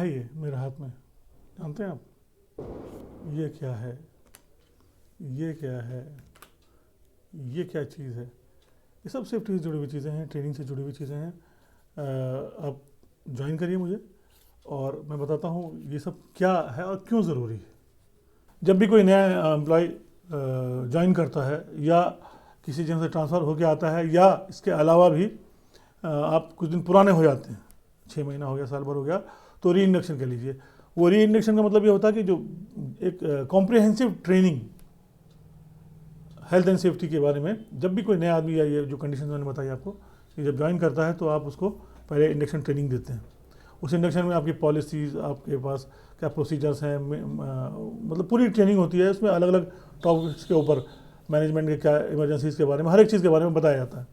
है ये मेरे हाथ में, जानते हैं आप? ये क्या है, ये क्या है, ये क्या चीज़ है? ये सब सेफ्टी से जुड़ी हुई चीज़ें हैं, ट्रेनिंग से जुड़ी हुई चीज़ें हैं। आप ज्वाइन करिए मुझे और मैं बताता हूँ ये सब क्या है और क्यों ज़रूरी है। जब भी कोई नया एम्प्लॉय ज्वाइन करता है या किसी जगह से ट्रांसफ़र होकर आता है या इसके अलावा भी आप कुछ दिन पुराने हो जाते हैं, 6 महीना हो गया, साल भर हो गया, तो री इंडक्शन कर लीजिए। वो री इंडक्शन का मतलब ये होता है कि जो एक comprehensive training health and safety के बारे में, जब भी कोई नया आदमी या ये जो कंडीशन मैंने बताई आपको, कि जब ज्वाइन करता है तो आप उसको पहले इंडक्शन ट्रेनिंग देते हैं। उस इंडक्शन में आपकी पॉलिसीज़, आपके पास क्या प्रोसीजर्स हैं, मतलब पूरी ट्रेनिंग होती है। उसमें अलग अलग टॉपिक्स के ऊपर मैनेजमेंट के क्या, इमरजेंसीज़ के बारे में, हर एक चीज़ के बारे में बताया जाता है।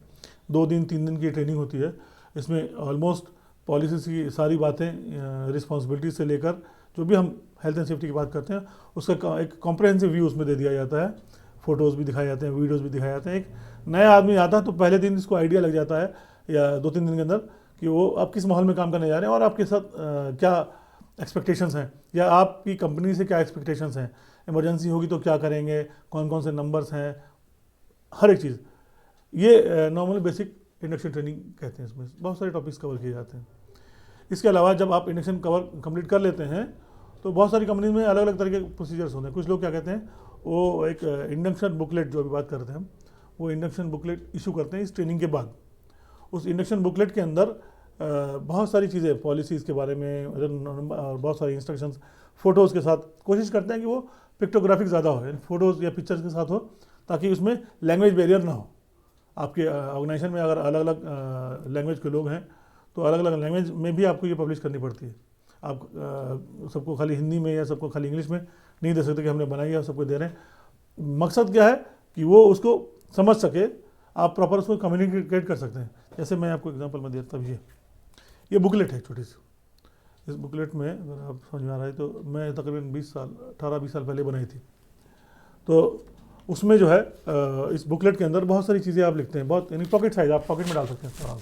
2 दिन 3 दिन की ट्रेनिंग होती है। इसमें ऑलमोस्ट पॉलिसीज़ की सारी बातें, रिस्पॉन्सिबिलिटी से लेकर जो भी हम हेल्थ एंड सेफ्टी की बात करते हैं उसका एक कॉम्प्रहेंसिव व्यू उसमें दे दिया जाता है। फ़ोटोज़ भी दिखाए जाते हैं, वीडियोज़ भी दिखाए जाते हैं। एक नया आदमी आता है तो पहले दिन इसको आइडिया लग जाता है या 2-3 दिन के अंदर कि वो आप किस माहौल में काम करने जा रहे हैं और आपके साथ क्या एक्सपेक्टेशंस हैं या आपकी कंपनी से क्या एक्सपेक्टेशंस हैं। इमरजेंसी होगी तो क्या करेंगे, कौन कौन से नंबर्स हैं, हर एक चीज़। ये नॉर्मली बेसिक इंडक्शन ट्रेनिंग कहते हैं। इसमें बहुत सारे टॉपिक्स कवर किए जाते हैं। इसके अलावा जब आप इंडक्शन कंप्लीट कर लेते हैं तो बहुत सारी कंपनीज में अलग अलग तरह के प्रोसीजर्स होते हैं। कुछ लोग क्या कहते हैं, वो एक इंडक्शन बुकलेट, जो अभी बात कर रहे थे हम, वो इंडक्शन बुकलेट इशू करते हैं इस ट्रेनिंग के बाद। उस इंडक्शन बुकलेट के अंदर बहुत सारी चीज़ें, पॉलिसीज़ के बारे में और बहुत सारी इंस्ट्रक्शंस फ़ोटोज़ के साथ कोशिश करते हैं कि वो पिक्टोग्राफिक ज़्यादा हो, यानी फ़ोटोज़ या पिक्चर्स के साथ हो, ताकि उसमें लैंग्वेज बैरियर ना हो। आपके ऑर्गेनाइजेशन में अगर अलग अलग लैंग्वेज के लोग हैं तो अलग अलग लैंग्वेज में भी आपको ये पब्लिश करनी पड़ती है। आप सबको खाली हिंदी में या सबको खाली इंग्लिश में नहीं दे सकते कि हमने बनाई है और सबको दे रहे हैं। मकसद क्या है कि वो उसको समझ सके, आप प्रॉपर उसको कम्युनिकेट कर सकते हैं। जैसे मैं आपको एग्जांपल में देता हूँ, ये बुकलेट है छोटी सी। इस बुकलेट में अगर आप समझ में आ रहा है तो मैं तकरीबन 18-20 साल पहले बनाई थी। तो उसमें जो है इस बुकलेट के अंदर बहुत सारी चीज़ें आप लिखते हैं, बहुत, यानी पॉकेट साइज, आप पॉकेट में डाल सकते हैं,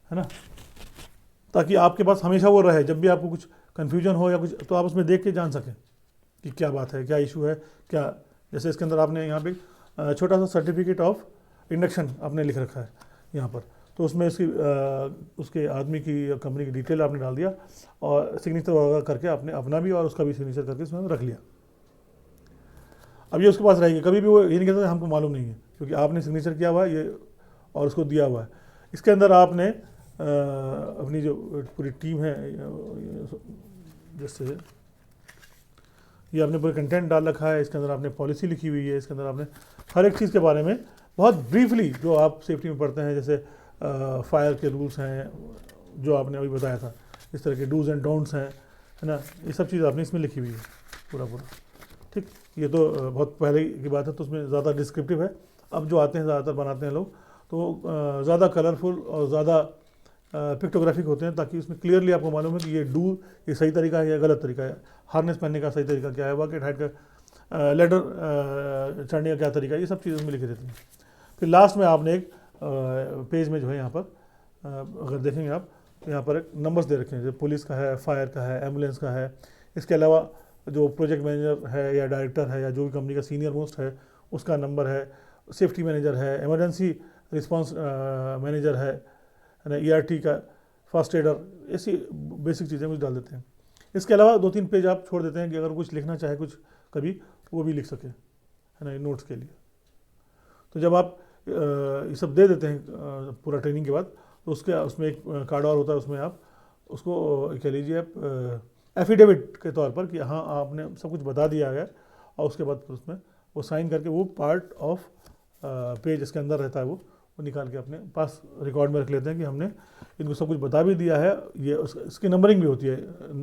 है ना, ताकि आपके पास हमेशा वो रहे। जब भी आपको कुछ कन्फ्यूजन हो या कुछ, तो आप उसमें देख के जान सकें कि क्या बात है, क्या इशू है, क्या। जैसे इसके अंदर आपने यहाँ पे छोटा सा सर्टिफिकेट ऑफ इंडक्शन आपने लिख रखा है यहाँ पर, तो उसमें इसकी उसके आदमी की या कंपनी की डिटेल आपने डाल दिया और सिग्नेचर वगैरह करके आपने अपना भी और उसका भी सिग्नेचर करके इसमें रख लिया। अब ये उसके पास रहेगी, कभी भी वो ये नहीं कहता हमको मालूम नहीं है, क्योंकि आपने सिग्नेचर किया हुआ है ये और उसको दिया हुआ है। इसके अंदर आपने अपनी जो पूरी टीम है, जैसे ये आपने पूरे कंटेंट डाल रखा है, इसके अंदर आपने पॉलिसी लिखी हुई है, इसके अंदर आपने हर एक चीज़ के बारे में बहुत ब्रीफली, जो आप सेफ्टी में पढ़ते हैं, जैसे फायर के रूल्स हैं जो आपने अभी बताया था, इस तरह के डूज एंड डोंट्स हैं, है ना, ये सब चीज़ आपने इसमें लिखी हुई है पूरा। ठीक, ये तो बहुत पहले की बात है, तो उसमें ज़्यादा डिस्क्रिप्टिव है। अब जो आते हैं ज़्यादातर बनाते हैं लोग, तो ज़्यादा कलरफुल और ज़्यादा पिक्टोग्राफिक होते हैं, ताकि उसमें क्लियरली आपको मालूम है कि ये सही तरीका है या गलत तरीका है, हार्नेस पहनने का सही तरीका क्या है, बकेट हाइट का, लेडर चढ़ने का क्या तरीका है, ये सब चीज़ें उसमें लिखी रहती हैं। फिर लास्ट में आपने एक पेज में जो है यहाँ पर अगर देखेंगे आप, तो यहाँ पर एक नंबर्स दे रखे हैं, जैसे पुलिस का है, फायर का है, एम्बुलेंस का है। इसके अलावा जो प्रोजेक्ट मैनेजर है या डायरेक्टर है या जो भी कंपनी का सीनियर मोस्ट है उसका नंबर है, सेफ्टी मैनेजर है, इमरजेंसी रिस्पांस मैनेजर है ना, ERT का, फास्ट एडर, ऐसी बेसिक चीज़ें कुछ डाल देते हैं। इसके अलावा 2-3 पेज आप छोड़ देते हैं कि अगर कुछ लिखना चाहे कुछ कभी, वो भी लिख सके, है ना, नोट्स के लिए। तो जब आप ये सब दे देते हैं पूरा ट्रेनिंग के बाद, तो उसमें एक कार्ड और होता है, उसमें आप उसको कह लीजिए आप एफिडेविट के तौर पर कि हाँ आपने सब कुछ बता दिया है, और उसके बाद फिर उसमें वो साइन करके वो पार्ट ऑफ पेज इसके अंदर रहता है, वो निकाल के अपने पास रिकॉर्ड में रख लेते हैं कि हमने इनको सब कुछ बता भी दिया है। ये इसकी नंबरिंग भी होती है,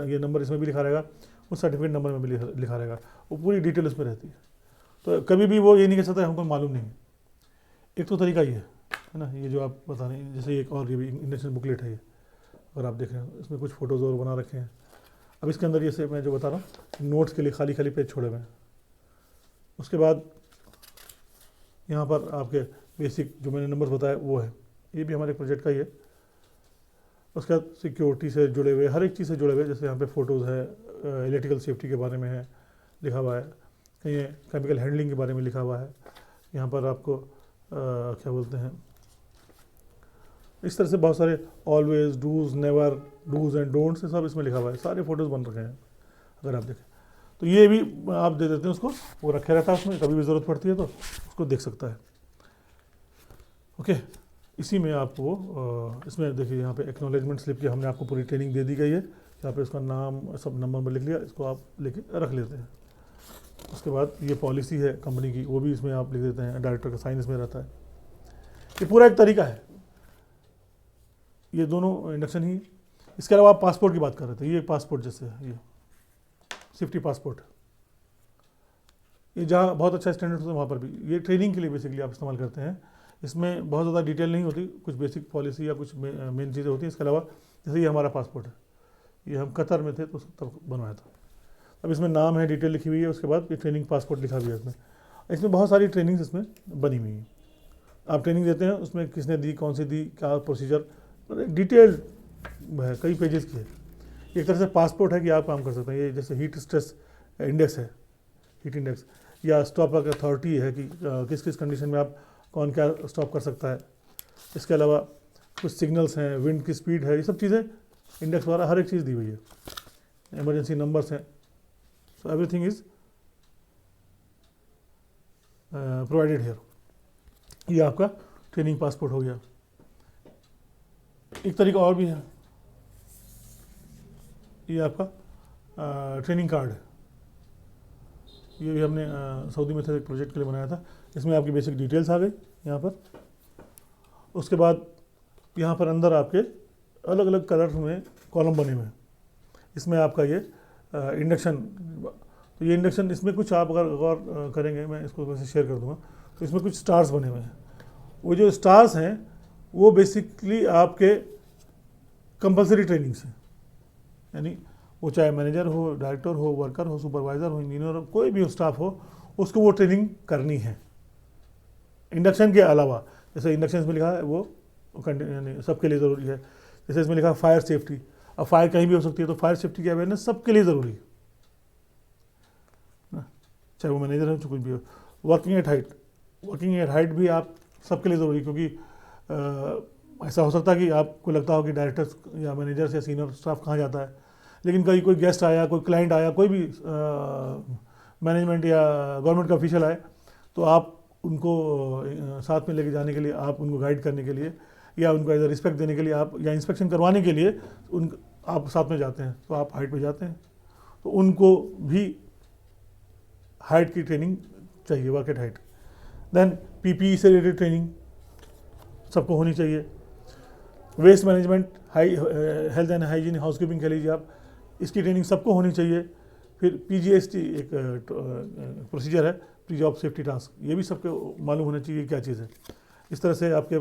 ये नंबर इसमें भी लिखा रहेगा, उस सर्टिफिकेट नंबर में भी लिखा रहेगा, वो पूरी डिटेल उसमें रहती है। तो कभी भी वो ये नहीं कह सकता हमको मालूम नहीं है। एक तो तरीका ये है ना, ये जो आप बता रहे हैं, जैसे एक और ये भी इंडक्शन बुकलेट है, ये अगर आप देख रहे हैं इसमें कुछ फ़ोटोज़ और बना रखे हैं। अब इसके अंदर जैसे मैं जो बता रहा हूँ, नोट्स के लिए खाली खाली पेज छोड़े हुए हैं। उसके बाद यहाँ पर आपके बेसिक जो मैंने नंबर्स बताए वो है, ये भी हमारे प्रोजेक्ट का ही है। उसके बाद सिक्योरिटी से जुड़े हुए, हर एक चीज़ से जुड़े हुए, जैसे यहाँ पे फ़ोटोज़ है, इलेक्ट्रिकल सेफ्टी के बारे में है लिखा हुआ है, कहीं केमिकल हैंडलिंग के बारे में लिखा हुआ है, यहाँ पर आपको क्या बोलते हैं, इस तरह से बहुत सारे always, do's, never, do's and don'ts सब इसमें लिखा हुआ है, सारे फोटोज़ बन रखे हैं अगर आप देखें तो। ये भी आप दे देते हैं उसको, वो रखे रहता है उसमें, कभी भी ज़रूरत पड़ती है तो उसको देख सकता है। ओके, इसी में आपको इसमें देखिए यहाँ पे एक्नॉलेजमेंट स्लिप की हमने आपको पूरी ट्रेनिंग दे दी गई है, यहाँ पे उसका नाम सब नंबर में लिख लिया, इसको आप लेके रख लेते हैं। उसके बाद ये पॉलिसी है कंपनी की, वो भी इसमें आप लिख देते हैं, डायरेक्टर का साइन इसमें रहता है। ये पूरा एक तरीका है, ये दोनों इंडक्शन ही। इसके अलावा आप पासपोर्ट की बात कर रहे थे, ये पासपोर्ट जैसे है, ये सेफ्टी पासपोर्ट, ये जहाँ बहुत अच्छा स्टैंडर्ड होता है वहाँ पर भी ये ट्रेनिंग के लिए बेसिकली आप इस्तेमाल करते हैं। इसमें बहुत ज़्यादा डिटेल नहीं होती, कुछ बेसिक पॉलिसी या कुछ मेन चीज़ें होती हैं। इसके अलावा जैसे ये हमारा पासपोर्ट है, ये हम कतर में थे तो तब बनवाया था। अब इसमें नाम है, डिटेल लिखी हुई है, उसके बाद ये ट्रेनिंग पासपोर्ट लिखा भी है इसमें। इसमें बहुत सारी ट्रेनिंग्स इसमें बनी हुई हैं, आप ट्रेनिंग देते हैं, उसमें किसने दी, कौन सी दी, क्या प्रोसीजर, डिटेल है, कई पेजेस की है। एक तरह से पासपोर्ट है कि आप काम कर सकते हैं। ये जैसे हीट स्ट्रेस इंडेक्स है, हीट इंडेक्स, या स्टॉप अथॉरिटी है कि किस किस कंडीशन में आप कौन क्या स्टॉप कर सकता है। इसके अलावा कुछ सिग्नल्स हैं, विंड की स्पीड है, ये सब चीज़ें इंडेक्स वगैरह हर एक चीज़ दी हुई है। इमरजेंसी नंबर्स हैं, so everything is provided here. ये आपका ट्रेनिंग पासपोर्ट हो गया। एक तरीका और भी है, ये आपका ट्रेनिंग कार्ड है। ये भी हमने सऊदी में थे एक प्रोजेक्ट के लिए बनाया था। इसमें आपकी बेसिक डिटेल्स आ गई यहाँ पर। उसके बाद यहाँ पर अंदर आपके अलग अलग कलर में कॉलम बने हुए हैं। इसमें आपका ये इंडक्शन, तो ये इंडक्शन, इसमें कुछ आप अगर गौर करेंगे, मैं इसको वैसे शेयर कर दूँगा, तो इसमें कुछ स्टार्स बने हुए हैं। वो जो स्टार्स हैं वो बेसिकली आपके कंपलसरी ट्रेनिंग्स हैं, यानी वो चाहे मैनेजर हो, डायरेक्टर हो, वर्कर हो, सुपरवाइज़र हो, इंजीनियर हो, कोई भी स्टाफ हो, उसको वो ट्रेनिंग करनी है इंडक्शन के अलावा। जैसे इंडक्शन में लिखा है वो यानी सबके लिए ज़रूरी है। जैसे इसमें लिखा है फायर सेफ्टी, अब फायर कहीं भी हो सकती है, तो फायर सेफ्टी की अवेयरनेस सबके लिए ज़रूरी है, चाहे वो मैनेजर हो, चाहे कुछ भी हो। वर्किंग एट हाइट भी आप सबके लिए ज़रूरी, क्योंकि ऐसा हो सकता है कि आपको लगता हो कि डायरेक्टर या मैनेजर या सीनियर स्टाफ कहाँ जाता है, लेकिन कहीं कोई गेस्ट आया, कोई क्लाइंट आया, कोई भी मैनेजमेंट या गवर्नमेंट का ऑफिशियल आए, तो आप उनको साथ में लेके जाने के लिए, आप उनको गाइड करने के लिए, या उनको एज अ रिस्पेक्ट देने के लिए, आप या इंस्पेक्शन करवाने के लिए आप साथ में जाते हैं, तो आप हाइट पे जाते हैं, तो उनको भी हाइट की ट्रेनिंग चाहिए, work at height. Then PPE से रिलेटेड ट्रेनिंग सबको होनी चाहिए। Waste management, health and hygiene, housekeeping कह लीजिए आप, इसकी ट्रेनिंग सबको होनी चाहिए। फिर पीजीएसटी एक प्रोसीजर है, प्री जॉब सेफ्टी टास्क, ये भी सबको मालूम होना चाहिए क्या चीज़ है। इस तरह से आपके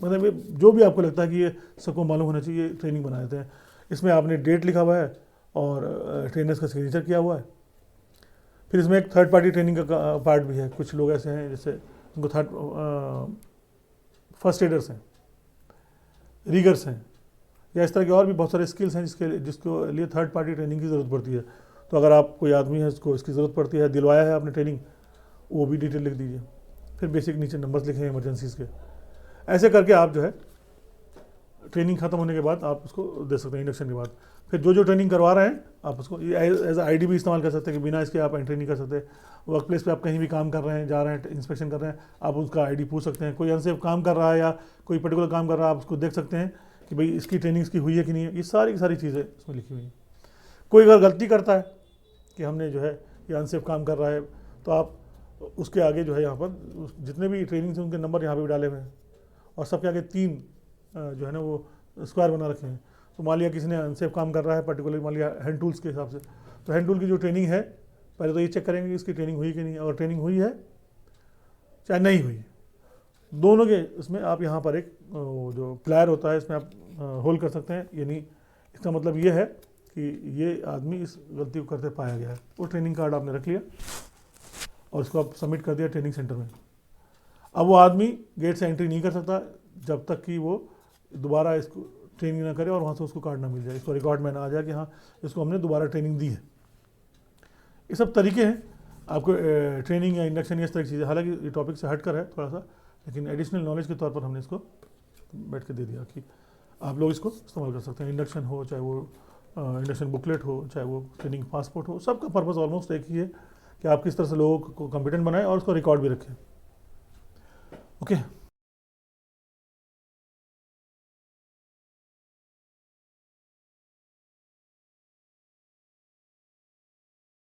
मतलब जो भी आपको लगता है कि ये सबको मालूम होना चाहिए, ट्रेनिंग बना देते हैं। इसमें आपने डेट लिखा हुआ है और ट्रेनर्स का सिग्नेचर किया हुआ है। फिर इसमें एक थर्ड पार्टी ट्रेनिंग का पार्ट भी है। कुछ लोग ऐसे हैं जैसे उनको फर्स्ट एडर्स हैं, रीगर्स हैं, या इस तरह के और भी बहुत सारे स्किल्स हैं जिसको लिए थर्ड पार्टी ट्रेनिंग की ज़रूरत पड़ती है। तो अगर आप कोई आदमी है जिसको इसकी ज़रूरत पड़ती है, दिलवाया है आपने ट्रेनिंग, वो भी डिटेल लिख दीजिए। फिर बेसिक नीचे नंबर्स लिखे हैं इमरजेंसीज़ के। ऐसे करके आप जो है ट्रेनिंग ख़त्म होने के बाद आप उसको दे सकते हैं इंडक्शन के बाद। फिर जो ट्रेनिंग करवा रहे हैं आप उसको एज आई डी भी इस्तेमाल कर सकते हैं कि बिना इसके आप एंट्री नहीं कर सकते। वर्क प्लेस पे आप कहीं भी काम कर रहे हैं, जा रहे हैं, इंस्पेक्शन कर रहे हैं, आप उसका आईडी पूछ सकते हैं। कोई अनसेफ काम कर रहा है या कोई पर्टिकुलर काम कर रहा है, आप उसको देख सकते हैं कि भाई इसकी ट्रेनिंग इसकी हुई है कि नहीं है। ये सारी की सारी चीज़ें इसमें लिखी हुई हैं। कोई अगर गलती करता है कि हमने जो है ये अनसेफ काम कर रहा है, तो आप उसके आगे जो है यहाँ पर जितने भी ट्रेनिंग से उनके नंबर यहाँ पर भी डाले हुए हैं, और सबके आगे 3 जो है ना वो स्क्वायर बना रखे हैं। तो मान लिया किसी ने अनसेफ काम कर रहा है पर्टिकुलर, मान लिया हैंड टूल्स के हिसाब से, तो हैंड टूल की जो ट्रेनिंग है पहले तो ये चेक करेंगे कि इसकी ट्रेनिंग हुई कि नहीं। अगर ट्रेनिंग हुई है चाहे नहीं हुई, दोनों के इसमें आप यहाँ पर एक जो प्लायर होता है इसमें आप होल्ड कर सकते हैं। यानी इसका मतलब ये है कि ये आदमी इस गलती को करते पाया गया है। वो ट्रेनिंग कार्ड आपने रख लिया और इसको आप सबमिट कर दिया ट्रेनिंग सेंटर में। अब वो आदमी गेट से एंट्री नहीं कर सकता जब तक कि वो दोबारा इसको ट्रेनिंग ना करे और वहाँ से उसको कार्ड ना मिल जाए, इसको रिकॉर्ड में ना आ जाए कि हाँ इसको हमने दोबारा ट्रेनिंग दी है। ये सब तरीके हैं आपको ट्रेनिंग या इंडक्शन, इस तरह की चीज़ें, हालांकि ये टॉपिक से हट कर है थोड़ा सा, लेकिन एडिशनल नॉलेज के तौर पर हमने इसको बैठ के दे दिया कि आप लोग इसको इस्तेमाल कर सकते हैं। इंडक्शन हो, चाहे वो इंडक्शन बुकलेट हो, चाहे वो ट्रेनिंग पासपोर्ट हो, सबका पर्पस ऑलमोस्ट एक ही है कि आप किस तरह से लोगों को कॉम्पिटेंट बनाएं और उसको रिकॉर्ड भी रखें। ओके।